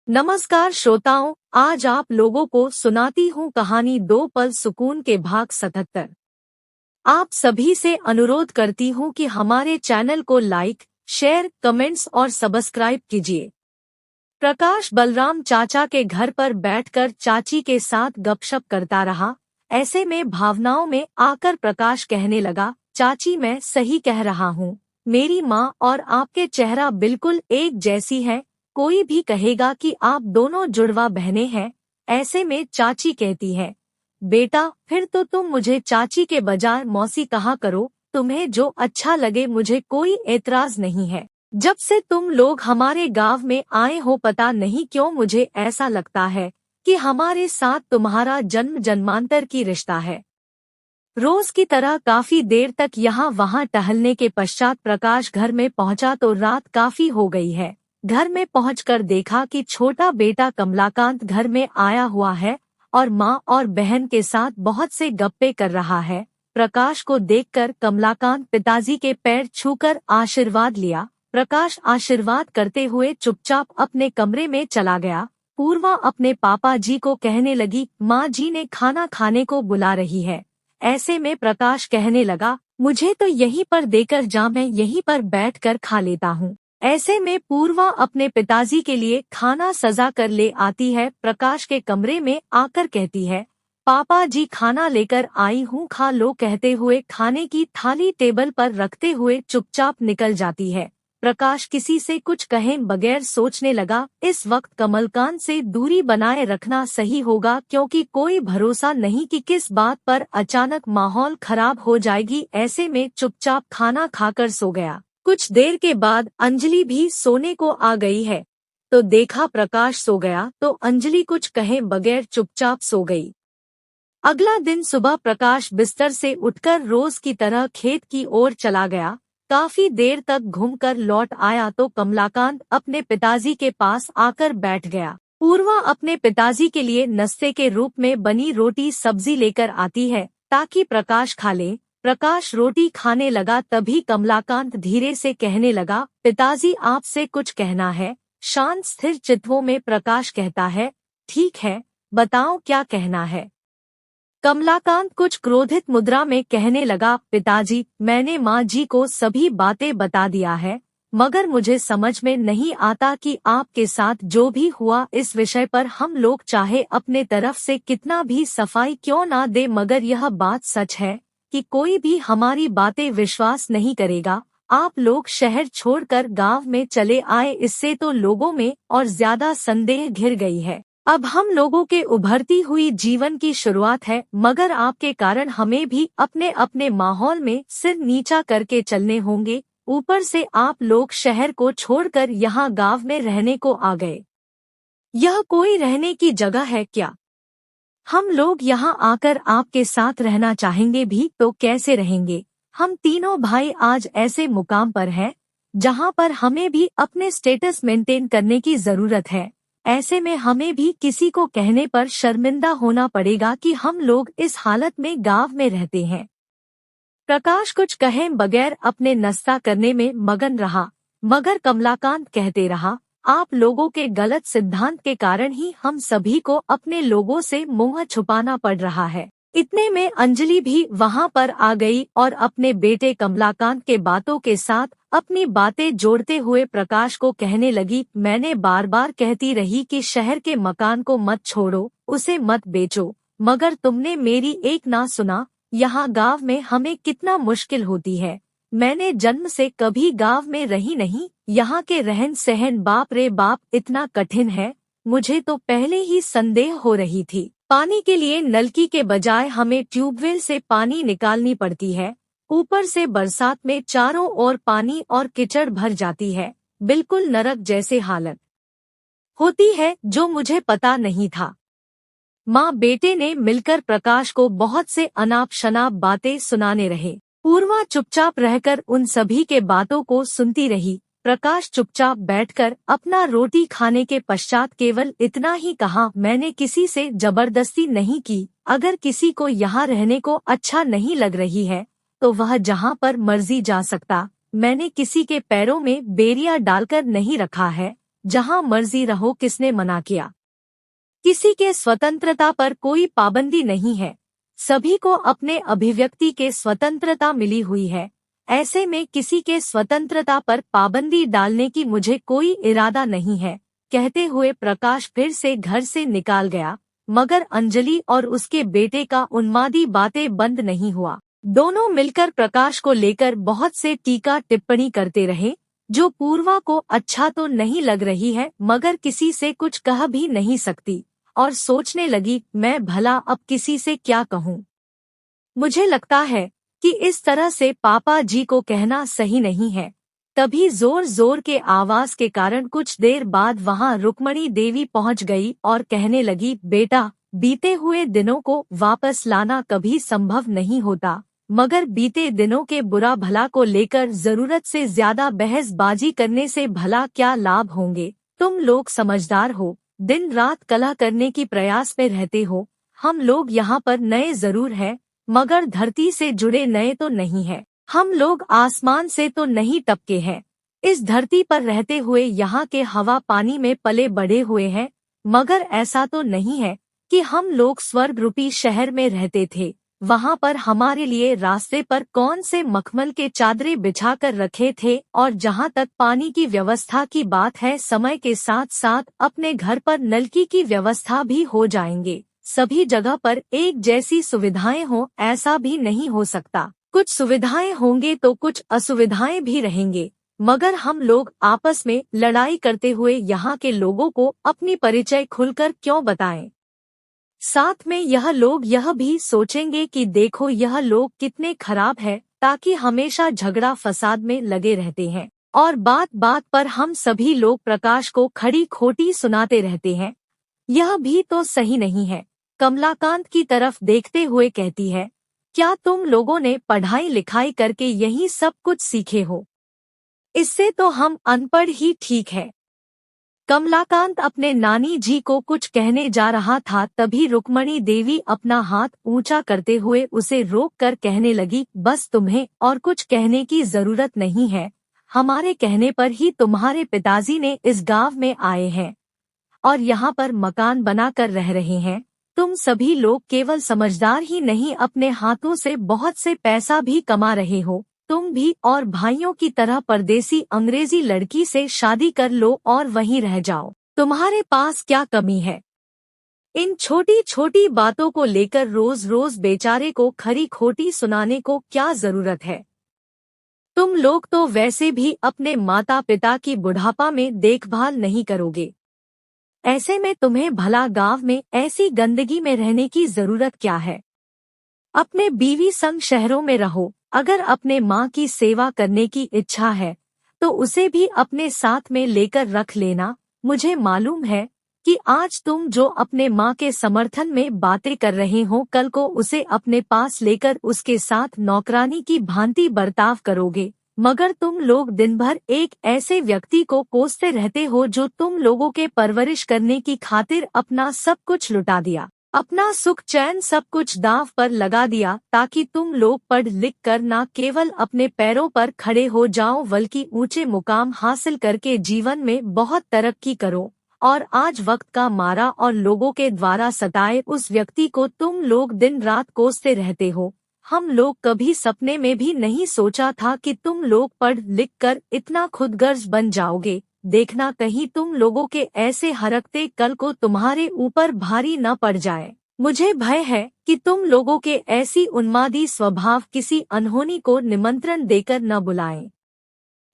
नमस्कार श्रोताओं, आज आप लोगों को सुनाती हूँ कहानी दो पल सुकून के भाग 77। आप सभी से अनुरोध करती हूँ कि हमारे चैनल को लाइक, शेयर, कमेंट्स और सब्सक्राइब कीजिए। प्रकाश बलराम चाचा के घर पर बैठकर चाची के साथ गपशप करता रहा। ऐसे में भावनाओं में आकर प्रकाश कहने लगा, चाची मैं सही कह रहा हूँ, मेरी माँ और आपके चेहरा बिल्कुल एक जैसी है। कोई भी कहेगा कि आप दोनों जुड़वा बहनें हैं। ऐसे में चाची कहती है, बेटा फिर तो तुम मुझे चाची के बजाय मौसी कहा करो, तुम्हें जो अच्छा लगे, मुझे कोई एतराज नहीं है। जब से तुम लोग हमारे गांव में आए हो, पता नहीं क्यों मुझे ऐसा लगता है कि हमारे साथ तुम्हारा जन्म जन्मांतर की रिश्ता है। रोज की तरह काफी देर तक यहाँ वहाँ टहलने के पश्चात प्रकाश घर में पहुँचा तो रात काफी हो गई है। घर में पहुंचकर देखा कि छोटा बेटा कमलाकांत घर में आया हुआ है और माँ और बहन के साथ बहुत से गप्पे कर रहा है। प्रकाश को देखकर कमलाकांत पिताजी के पैर छूकर आशीर्वाद लिया। प्रकाश आशीर्वाद करते हुए चुपचाप अपने कमरे में चला गया। पूर्वा अपने पापा जी को कहने लगी, माँ जी ने खाना खाने को बुला रही है। ऐसे में प्रकाश कहने लगा, मुझे तो यहीं पर देकर जा, मैं यहीं पर बैठकर खा लेता हूँ। ऐसे में पूर्वा अपने पिताजी के लिए खाना सजा कर ले आती है। प्रकाश के कमरे में आकर कहती है, पापा जी खाना लेकर आई हूँ, खा लो। कहते हुए खाने की थाली टेबल पर रखते हुए चुपचाप निकल जाती है। प्रकाश किसी से कुछ कहे बगैर सोचने लगा, इस वक्त कमलकांत से दूरी बनाए रखना सही होगा, क्योंकि कोई भरोसा नहीं कि किस बात पर अचानक माहौल खराब हो जाएगी। ऐसे में चुपचाप खाना खाकर सो गया। कुछ देर के बाद अंजलि भी सोने को आ गई है, तो देखा प्रकाश सो गया तो अंजलि कुछ कहे बगैर चुपचाप सो गई। अगला दिन सुबह प्रकाश बिस्तर से उठकर रोज की तरह खेत की ओर चला गया। काफी देर तक घूमकर लौट आया तो कमलाकांत अपने पिताजी के पास आकर बैठ गया। पूर्वा अपने पिताजी के लिए नाश्ते के रूप में बनी रोटी सब्जी लेकर आती है ताकि प्रकाश खा ले। प्रकाश रोटी खाने लगा, तभी कमलाकांत धीरे से कहने लगा, पिताजी आपसे कुछ कहना है। शांत स्थिर चित्तों में प्रकाश कहता है, ठीक है, बताओ क्या कहना है। कमलाकांत कुछ क्रोधित मुद्रा में कहने लगा, पिताजी मैंने माँ जी को सभी बातें बता दिया है, मगर मुझे समझ में नहीं आता कि आपके साथ जो भी हुआ इस विषय पर हम लोग चाहे अपने तरफ से कितना भी सफाई क्यों ना दे, मगर यह बात सच है कि कोई भी हमारी बातें विश्वास नहीं करेगा। आप लोग शहर छोड़कर गांव में चले आए, इससे तो लोगों में और ज्यादा संदेह घिर गई है। अब हम लोगों के उभरती हुई जीवन की शुरुआत है, मगर आपके कारण हमें भी अपने अपने माहौल में सिर नीचा करके चलने होंगे। ऊपर से आप लोग शहर को छोड़कर यहाँ गांव में रहने को आ गए। यह कोई रहने की जगह है क्या? हम लोग यहाँ आकर आपके साथ रहना चाहेंगे भी तो कैसे रहेंगे? हम तीनों भाई आज ऐसे मुकाम पर हैं जहाँ पर हमें भी अपने स्टेटस मेंटेन करने की जरूरत है। ऐसे में हमें भी किसी को कहने पर शर्मिंदा होना पड़ेगा कि हम लोग इस हालत में गांव में रहते हैं। प्रकाश कुछ कहे बगैर अपने नाश्ता करने में मगन रहा, मगर कमलाकांत कहते रहा, आप लोगों के गलत सिद्धांत के कारण ही हम सभी को अपने लोगों से मुंह छुपाना पड़ रहा है। इतने में अंजलि भी वहां पर आ गई और अपने बेटे कमलाकांत के बातों के साथ अपनी बातें जोड़ते हुए प्रकाश को कहने लगी, मैंने बार बार कहती रही कि शहर के मकान को मत छोड़ो, उसे मत बेचो, मगर तुमने मेरी एक ना सुना। यहाँ गांव में हमें कितना मुश्किल होती है। मैंने जन्म से कभी गांव में रही नहीं, यहाँ के रहन सहन बाप रे बाप इतना कठिन है। मुझे तो पहले ही संदेह हो रही थी। पानी के लिए नलकी के बजाय हमें ट्यूबवेल से पानी निकालनी पड़ती है। ऊपर से बरसात में चारों ओर पानी और कीचड़ भर जाती है। बिल्कुल नरक जैसे हालत होती है, जो मुझे पता नहीं था। माँ बेटे ने मिलकर प्रकाश को बहुत से अनाप शनाप बातें सुनाने रहे। पूर्वा चुपचाप रहकर उन सभी के बातों को सुनती रही। प्रकाश चुपचाप बैठकर अपना रोटी खाने के पश्चात केवल इतना ही कहा, मैंने किसी से जबरदस्ती नहीं की। अगर किसी को यहाँ रहने को अच्छा नहीं लग रही है तो वह जहाँ पर मर्जी जा सकता। मैंने किसी के पैरों में बेरिया डालकर नहीं रखा है। जहाँ मर्जी रहो, किसने मना किया। किसी के स्वतंत्रता पर कोई पाबंदी नहीं है, सभी को अपने अभिव्यक्ति के स्वतंत्रता मिली हुई है। ऐसे में किसी के स्वतंत्रता पर पाबंदी डालने की मुझे कोई इरादा नहीं है, कहते हुए प्रकाश फिर से घर से निकाल गया। मगर अंजलि और उसके बेटे का उन्मादी बातें बंद नहीं हुआ। दोनों मिलकर प्रकाश को लेकर बहुत से टीका टिप्पणी करते रहे, जो पूर्वा को अच्छा तो नहीं लग रही है, मगर किसी से कुछ कह भी नहीं सकती और सोचने लगी, मैं भला अब किसी से क्या कहूँ। मुझे लगता है कि इस तरह से पापा जी को कहना सही नहीं है। तभी जोर जोर के आवाज के कारण कुछ देर बाद वहां रुक्मणी देवी पहुंच गई और कहने लगी, बेटा, बीते हुए दिनों को वापस लाना कभी संभव नहीं होता, मगर बीते दिनों के बुरा भला को लेकर जरूरत से ज्यादा बहसबाजी करने से भला क्या लाभ होंगे। तुम लोग समझदार हो, दिन रात कलह करने की प्रयास में रहते हो। हम लोग यहाँ पर नए जरूर हैं, मगर धरती से जुड़े नए तो नहीं है। हम लोग आसमान से तो नहीं टपके हैं। इस धरती पर रहते हुए यहाँ के हवा पानी में पले बढ़े हुए हैं, मगर ऐसा तो नहीं है कि हम लोग स्वर्ग रूपी शहर में रहते थे। वहाँ पर हमारे लिए रास्ते पर कौन से मखमल के चादरें बिछाकर रखे थे, और जहाँ तक पानी की व्यवस्था की बात है, समय के साथ साथ अपने घर पर नलकी की व्यवस्था भी हो जाएंगे। सभी जगह पर एक जैसी सुविधाएं हो ऐसा भी नहीं हो सकता। कुछ सुविधाएं होंगे तो कुछ असुविधाएं भी रहेंगे, मगर हम लोग आपस में लड़ाई करते हुए यहाँ के लोगों को अपनी परिचय खुलकर क्यों बताएं। साथ में यह लोग यह भी सोचेंगे कि देखो यह लोग कितने खराब है, ताकि हमेशा झगड़ा फसाद में लगे रहते हैं और बात बात पर हम सभी लोग प्रकाश को खड़ी खोटी सुनाते रहते हैं। यह भी तो सही नहीं है। कमलाकांत की तरफ देखते हुए कहती है, क्या तुम लोगों ने पढ़ाई लिखाई करके यही सब कुछ सीखे हो? इससे तो हम अनपढ़ ही ठीक है। कमलाकांत अपने नानी जी को कुछ कहने जा रहा था, तभी रुक्मणी देवी अपना हाथ ऊंचा करते हुए उसे रोक कर कहने लगी, बस तुम्हें और कुछ कहने की जरूरत नहीं है। हमारे कहने पर ही तुम्हारे पिताजी ने इस गांव में आए हैं और यहाँ पर मकान बनाकर रह रहे हैं। तुम सभी लोग केवल समझदार ही नहीं, अपने हाथों से बहुत से पैसा भी कमा रहे हो। तुम भी और भाइयों की तरह परदेसी अंग्रेजी लड़की से शादी कर लो और वहीं रह जाओ। तुम्हारे पास क्या कमी है? इन छोटी छोटी बातों को लेकर रोज रोज बेचारे को खरी खोटी सुनाने को क्या जरूरत है? तुम लोग तो वैसे भी अपने माता पिता की बुढ़ापा में देखभाल नहीं करोगे। ऐसे में तुम्हें भला गांव में ऐसी गंदगी में रहने की जरूरत क्या है? अपने बीवी संग शहरों में रहो। अगर अपने माँ की सेवा करने की इच्छा है तो उसे भी अपने साथ में लेकर रख लेना। मुझे मालूम है कि आज तुम जो अपने माँ के समर्थन में बातें कर रहे हो, कल को उसे अपने पास लेकर उसके साथ नौकरानी की भांति बर्ताव करोगे। मगर तुम लोग दिन भर एक ऐसे व्यक्ति को कोसते रहते हो जो तुम लोगों के परवरिश करने की खातिर अपना सब कुछ लुटा दिया, अपना सुख चैन सब कुछ दांव पर लगा दिया, ताकि तुम लोग पढ़ लिख कर न केवल अपने पैरों पर खड़े हो जाओ, बल्कि ऊंचे मुकाम हासिल करके जीवन में बहुत तरक्की करो। और आज वक्त का मारा और लोगों के द्वारा सताए उस व्यक्ति को तुम लोग दिन रात कोसते रहते हो। हम लोग कभी सपने में भी नहीं सोचा था कि तुम लोग पढ़ लिख कर इतना खुदगर्ज बन जाओगे। देखना कहीं तुम लोगों के ऐसे हरकते कल को तुम्हारे ऊपर भारी न पड़ जाए। मुझे भय है कि तुम लोगों के ऐसी उन्मादी स्वभाव किसी अनहोनी को निमंत्रण देकर न बुलाएं।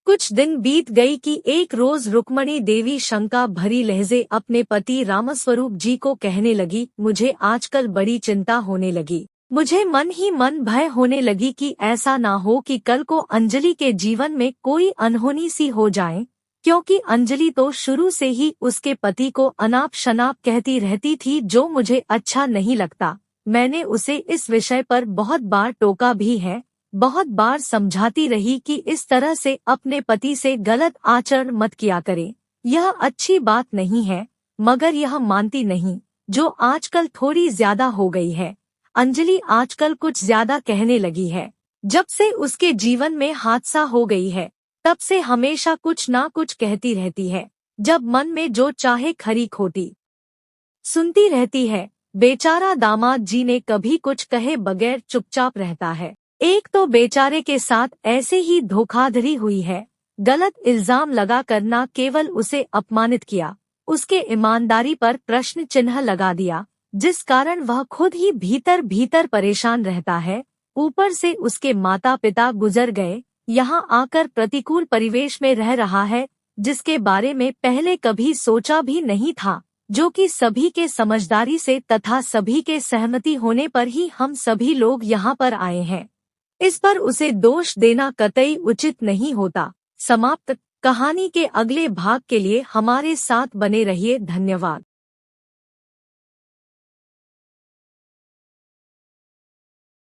कुछ दिन बीत गई कि एक रोज रुक्मणी देवी शंका भरी लहजे अपने पति रामस्वरूप जी को कहने लगी, मुझे आजकल बड़ी चिंता होने लगी। मुझे मन ही मन भय होने लगी कि ऐसा ना हो कि कल को अंजलि के जीवन में कोई अनहोनी सी हो जाए, क्योंकि अंजलि तो शुरू से ही उसके पति को अनाप शनाप कहती रहती थी, जो मुझे अच्छा नहीं लगता। मैंने उसे इस विषय पर बहुत बार टोका भी है, बहुत बार समझाती रही कि इस तरह से अपने पति से गलत आचरण मत किया करे, यह अच्छी बात नहीं है, मगर यह मानती नहीं, जो आजकल थोड़ी ज्यादा हो गई है। अंजलि आजकल कुछ ज्यादा कहने लगी है। जब से उसके जीवन में हादसा हो गई है, तब से हमेशा कुछ ना कुछ कहती रहती है। जब मन में जो चाहे खरी खोटी सुनती रहती है। बेचारा दामाद जी ने कभी कुछ कहे बगैर चुपचाप रहता है। एक तो बेचारे के साथ ऐसे ही धोखाधड़ी हुई है। गलत इल्जाम लगा कर न केवल उसे अपमानित किया, उसके ईमानदारी पर प्रश्न चिन्ह लगा दिया, जिस कारण वह खुद ही भीतर भीतर परेशान रहता है। ऊपर से उसके माता पिता गुजर गए, यहाँ आकर प्रतिकूल परिवेश में रह रहा है, जिसके बारे में पहले कभी सोचा भी नहीं था, जो कि सभी के समझदारी से तथा सभी के सहमति होने पर ही हम सभी लोग यहाँ पर आए हैं। इस पर उसे दोष देना कतई उचित नहीं होता। समाप्त। कहानी के अगले भाग के लिए हमारे साथ बने रहिए। धन्यवाद।